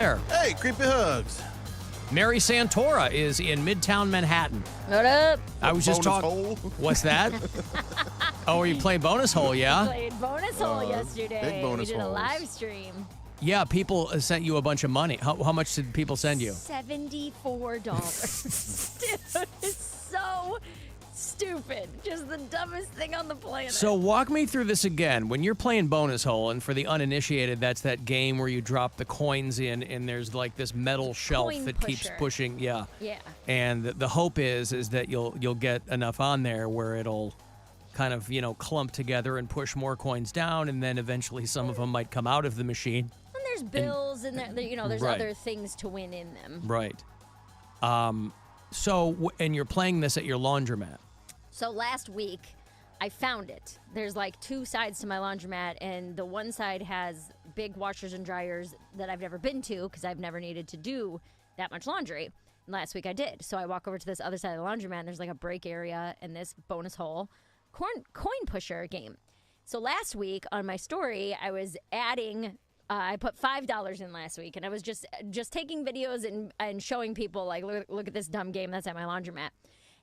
There. Hey, creepy hugs. Mary Santora is in Midtown Manhattan. What up? I was just talking. Hole. What's that? Oh, are you playing bonus hole? Yeah. Played bonus hole yesterday. big bonus we did holes. a live stream. Yeah. People sent you a bunch of money. How much did people send you? $74. Dude, it's so stupid. Just the dumbest thing on the planet. So walk me through this again. When you're playing bonus hole, and for the uninitiated, that's that game where you drop the coins in, and there's like this metal shelf Coin that keeps pusher. pushing. Yeah. Yeah. And the hope is that you'll get enough on there where it'll kind of clump together and push more coins down, and then eventually some of them might come out of the machine. And there's bills and there's Right. other things to win in them. Right. And you're playing this at your laundromat. So last week, I found it. There's like two sides to my laundromat, and the one side has big washers and dryers that I've never been to because I've never needed to do that much laundry. And last week I did. So I walk over to this other side of the laundromat, and there's like a break area and this bonus hole coin pusher game. So last week on my story, I was adding. I put $5 in last week, and I was just taking videos and showing people like, look at this dumb game that's at my laundromat.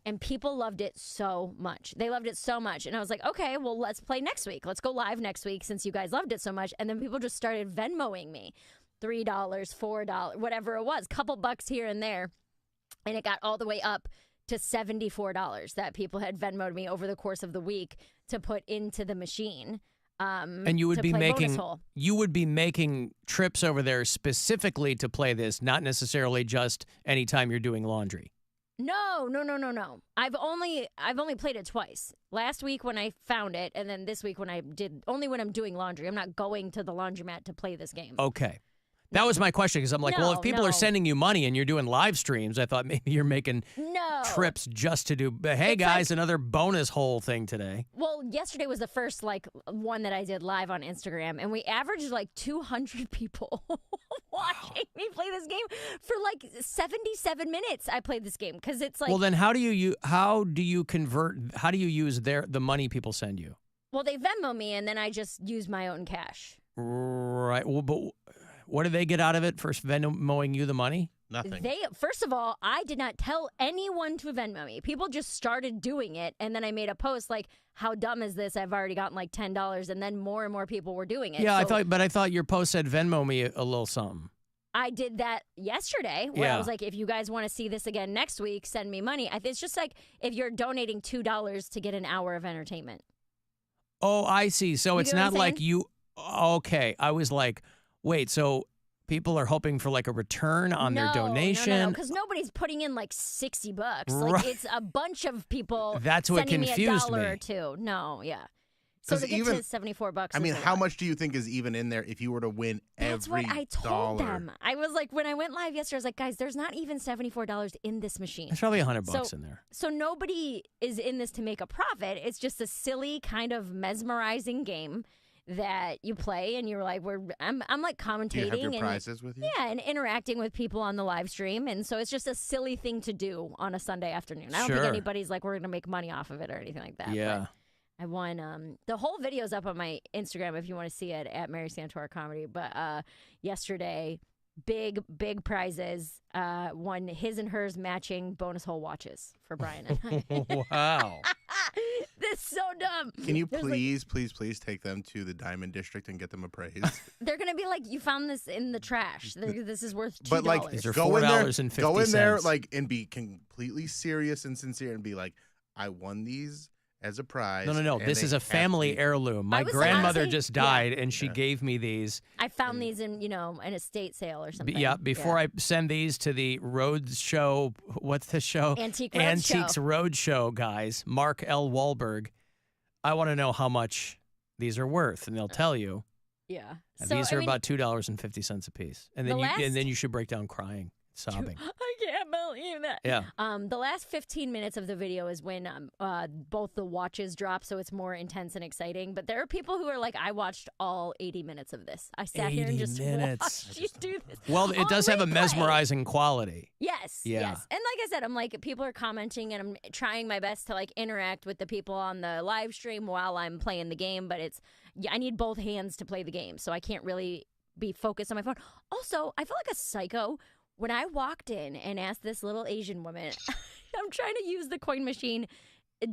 And people loved it so much. They loved it so much. And I was like, okay, well, let's play next week. Let's go live next week since you guys loved it so much. And then people just started Venmoing me $3, $4, whatever it was, couple bucks here and there. And it got all the way up to $74 that people had Venmoed me over the course of the week to put into the machine. And you would to be play making bonus hole. you would be making trips over there specifically to play this, not necessarily just anytime you're doing laundry. No. I've only played it twice. Last week when I found it, and then this week when only when I'm doing laundry. I'm not going to the laundromat to play this game. Okay. That was my question, because I'm like, well, if people No. are sending you money and you're doing live streams, I thought maybe you're making trips just to do, hey, It's guys, another bonus hole thing today. Well, yesterday was the first one that I did live on Instagram, and we averaged 200 people watching me play this game for 77 minutes. I played this game because it's Well, then how do you use the money people send you? Well, they Venmo me, and then I just use my own cash. Right. Well, but what do they get out of it for Venmoing you the money? Nothing. First of all, I did not tell anyone to Venmo me. People just started doing it, and then I made a post like, "How dumb is this? I've already gotten $10," and then more and more people were doing it. Yeah, So I thought your post said Venmo me a little something. I did that yesterday, where I was like, "If you guys want to see this again next week, send me money." It's just like if you're donating $2 to get an hour of entertainment. Oh, I see. So it's get what not I'm like saying? you. Okay, I was like, wait, so people are hoping for a return on their donation? No, because nobody's putting in $60. Right. It's a bunch of people. That's what sending confused me. $1 me. or two. No, yeah. So 'Cause to get even- to $74. I mean, is a how lot. much do you think is even in there if you were to win That's every what I told dollar? them. I was like, when I went live yesterday, I was like, guys, there's not even $74 in this machine. There's probably $100 So- in there. So nobody is in this to make a profit. It's just a silly kind of mesmerizing game that you play, and you're like, I'm like commentating. Do you have your and prizes with you? Yeah, and interacting with people on the live stream. And so it's just a silly thing to do on a Sunday afternoon. I don't think Sure. anybody's like, we're going to make money off of it or anything like that. Yeah. But I won. The whole video's up on my Instagram if you want to see it at Mary Santora Comedy. But yesterday, big prizes. Won his and hers matching bonus hole watches for Brian and I. Wow. This is so dumb. Can you There's, please take them to the Diamond District and get them appraised? They're gonna be like, you found this in the trash. This is worth $2. But These are go in there, $4.50. go in there and be completely serious and sincere and be like, I won these as a prize. No. and This they is a have to family be- heirloom. My was grandmother honestly- just died, and she gave me these. I found these in an estate sale or something. Before I send these to the Roadshow, what's the show? Antiques Roadshow guys, Mark L. Wahlberg. I want to know how much these are worth, and they'll tell you. Yeah. And So, these are about $2.50 a piece, and then you should break down crying, sobbing. I can't believe that. Yeah. The last 15 minutes of the video is when both the watches drop, so it's more intense and exciting. But there are people who are like, I watched all 80 minutes of this. I sat here and 80 just minutes. watched you do this. Well, it on does have a replay. mesmerizing quality. Yes. Yeah. Yes. And like I said, I'm like, people are commenting, and I'm trying my best to interact with the people on the live stream while I'm playing the game. But I need both hands to play the game, so I can't really be focused on my phone. Also, I feel like a psycho when I walked in and asked this little Asian woman, I'm trying to use the coin machine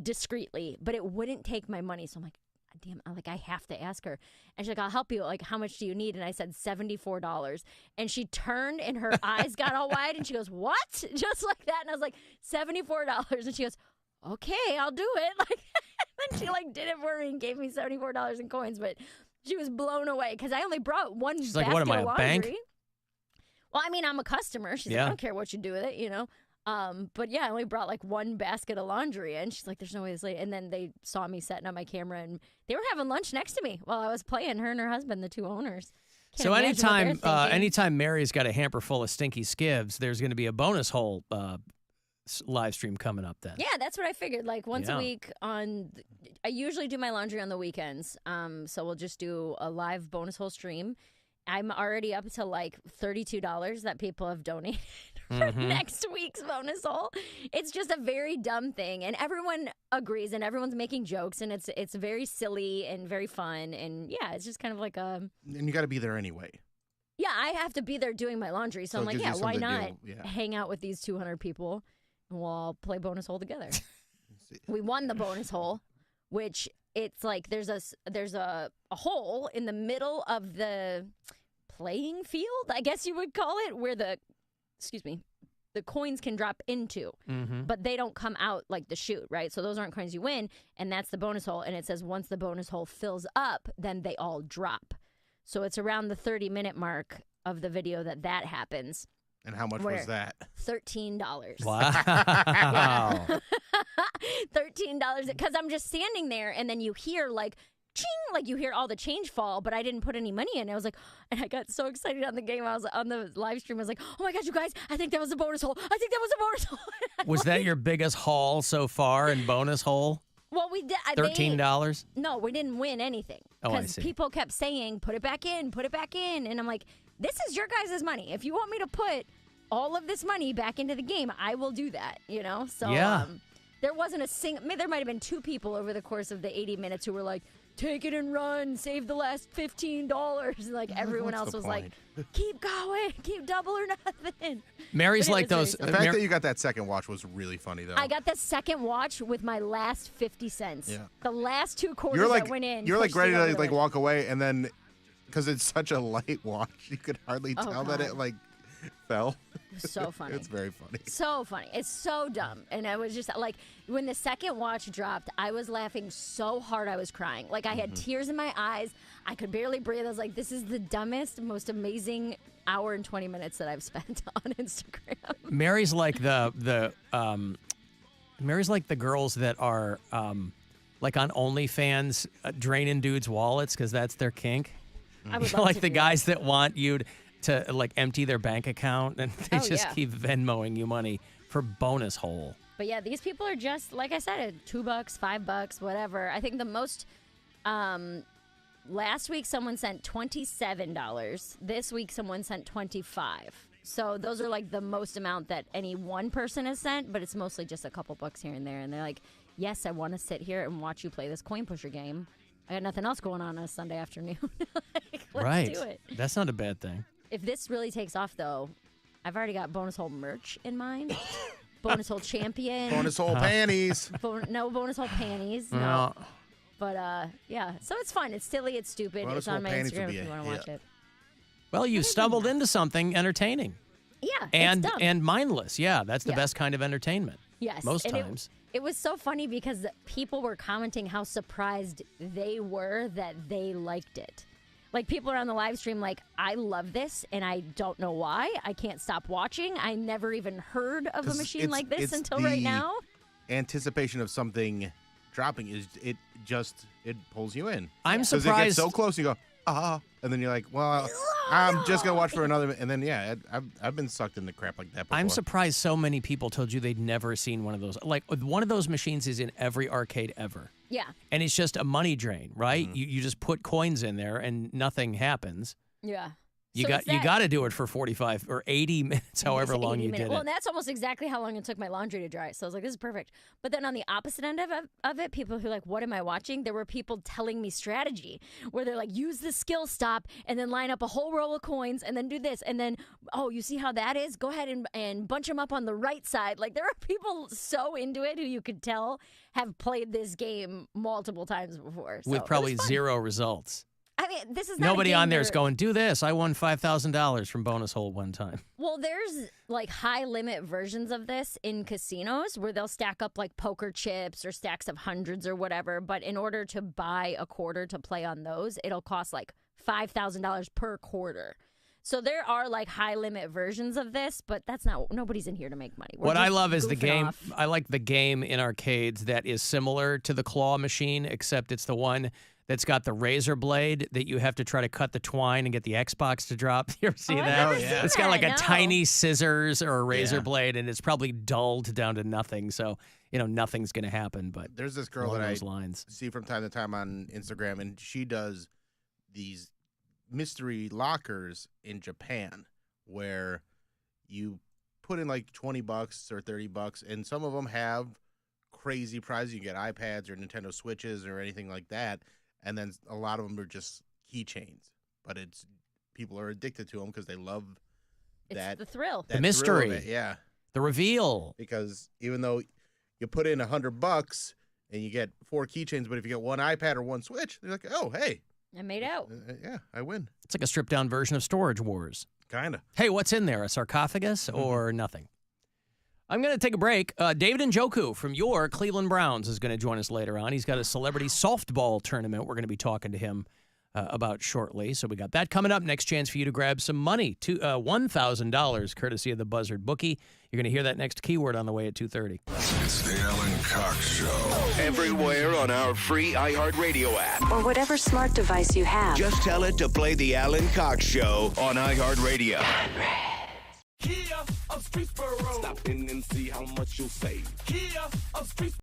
discreetly, but it wouldn't take my money. So I'm like, damn, I have to ask her. And she's like, I'll help you. Like, how much do you need? And I said $74. And she turned and her eyes got all wide and she goes, what? Just like that. And I was like, $74. And she goes, okay, I'll do it. Like, and she like did it for me and gave me $74 in coins. But she was blown away because I only brought one She's basket like, what am I, of a laundry. bank? Well, I mean, I'm a customer. She's like, I don't care what you do with it, you know. But yeah, I only brought like one basket of laundry, and she's like, "There's no way this late." And then they saw me setting up my camera, and they were having lunch next to me while I was playing. Her and her husband, the two owners. So anytime Mary's got a hamper full of stinky skivs, there's going to be a bonus hole live stream coming up then. Yeah, that's what I figured. Like once a week I usually do my laundry on the weekends. So we'll just do a live bonus hole stream. I'm already up to like $32 that people have donated for next week's bonus hole. It's just a very dumb thing, and everyone agrees, and everyone's making jokes, and it's very silly and very fun, and yeah, it's just kind of like a. And you got to be there anyway. Yeah, I have to be there doing my laundry, so I'm like, yeah, why not hang out with these 200 people, and we'll all play bonus hole together. We won the bonus hole, which. It's like there's a hole in the middle of the playing field, I guess you would call it, where the coins can drop into, but they don't come out like the chute, right? So those aren't coins you win, and that's the bonus hole. And it says once the bonus hole fills up, then they all drop. So it's around the 30-minute mark of the video that happens. And how much was that? $13. Wow. $13 because I'm just standing there, and then you hear like ching, like you hear all the change fall, but I didn't put any money in. I was like, and I got so excited on the game. I was on the live stream. I was like, oh my gosh, you guys, I think that was a bonus hole. I think that was a bonus hole. Was that your biggest haul so far in bonus hole? Well, we did. $13? No, we didn't win anything. Oh, I see. People kept saying, put it back in, put it back in. And I'm like, this is your guys' money. If you want me to put all of this money back into the game, I will do that, you know? So yeah. There wasn't a there might have been two people over the course of the 80 minutes who were like, take it and run, save the last $15. Like everyone else was like, keep going, keep double or nothing. Mary's like those. The fact that you got that second watch was really funny, though. I got the second watch with my last 50 cents. Yeah. The last two quarters that went in. You're like ready to like walk away, and then because it's such a light watch, you could hardly tell that it like fell. So funny. It's very funny. So funny. It's so dumb. And I was just like, when the second watch dropped, I was laughing so hard I was crying. Like I had tears in my eyes. I could barely breathe. I was like, this is the dumbest, most amazing hour and 20 minutes that I've spent on Instagram. Mary's like Mary's like the girls that are like on OnlyFans draining dudes' wallets because that's their kink. I would love like to the do guys that want you to like empty their bank account and they keep Venmoing you money for bonus hole. But yeah, these people are just, like I said, $2, $5, whatever. I think the most, last week someone sent $27. This week someone sent $25. So those are like the most amount that any one person has sent, but it's mostly just a couple bucks here and there. And they're like, yes, I want to sit here and watch you play this coin pusher game. I got nothing else going on a Sunday afternoon. Let's do it. That's not a bad thing. If this really takes off, though, I've already got bonus hole merch in mind. Bonus hole champion. Bonus hole panties. No bonus hole panties. No. But, yeah. So it's fun. It's silly. It's stupid. Bonus it's on my panties Instagram if you want to watch it. Well, you stumbled into something entertaining. Yeah, and it's dumb. and mindless. Yeah, that's the best kind of entertainment. Yes. Most times. It was so funny because people were commenting how surprised they were that they liked it. Like, people are on the live stream like, I love this, and I don't know why. I can't stop watching. I never even heard of a machine like this until right now. Anticipation of something dropping it pulls you in. I'm surprised. Because it gets so close, you go, and then you're like, well, I'm just going to watch for another, and then, yeah, I've been sucked into crap like that before. I'm surprised so many people told you they'd never seen one of those. Like, one of those machines is in every arcade ever. Yeah. And it's just a money drain, right? You just put coins in there and nothing happens. Yeah. You got to do it for 45 or 80 minutes, however long you did it. Well, and that's almost exactly how long it took my laundry to dry. So I was like, this is perfect. But then on the opposite end of it, people who are like, what am I watching? There were people telling me strategy where they're like, use the skill stop and then line up a whole row of coins and then do this. And then, oh, you see how that is? Go ahead and bunch them up on the right side. Like, there are people so into it who you could tell have played this game multiple times before. So with probably zero results. I mean, this is not nobody on there is going, do this. I won $5,000 from bonus hole one time. Well, there's like high limit versions of this in casinos where they'll stack up like poker chips or stacks of hundreds or whatever. But in order to buy a quarter to play on those, it'll cost like $5,000 per quarter. So there are like high limit versions of this, but nobody's in here to make money. What I love is the game. I like the game in arcades that is similar to the claw machine, except it's the one that's got the razor blade that you have to try to cut the twine and get the Xbox to drop. You ever see that? Oh, yeah. It's got like a tiny scissors or a razor blade, and it's probably dulled down to nothing. So, nothing's going to happen. But there's this girl that I see from time to time on Instagram, and she does these mystery lockers in Japan where you put in like $20 or $30, and some of them have crazy prizes. You get iPads or Nintendo Switches or anything like that. And then a lot of them are just keychains, but people are addicted to them because they love it's the thrill, the mystery, the reveal. Because even though you put in $100 and you get 4 keychains, but if you get one iPad or one Switch, they're like, oh, hey, I made out. Yeah, I win. It's like a stripped down version of Storage Wars. Kinda. Hey, what's in there? A sarcophagus or nothing? I'm going to take a break. David Njoku from your Cleveland Browns is going to join us later on. He's got a celebrity softball tournament we're going to be talking to him about shortly. So we got that coming up. Next chance for you to grab some money, $1,000, courtesy of the Buzzard Bookie. You're going to hear that next keyword on the way at 2:30. It's the Alan Cox Show. Everywhere on our free iHeartRadio app. Or whatever smart device you have. Just tell it to play the Alan Cox Show on iHeartRadio. Kia of Streetsboro. Stop in and see how much you'll save. Kia of Streetsboro.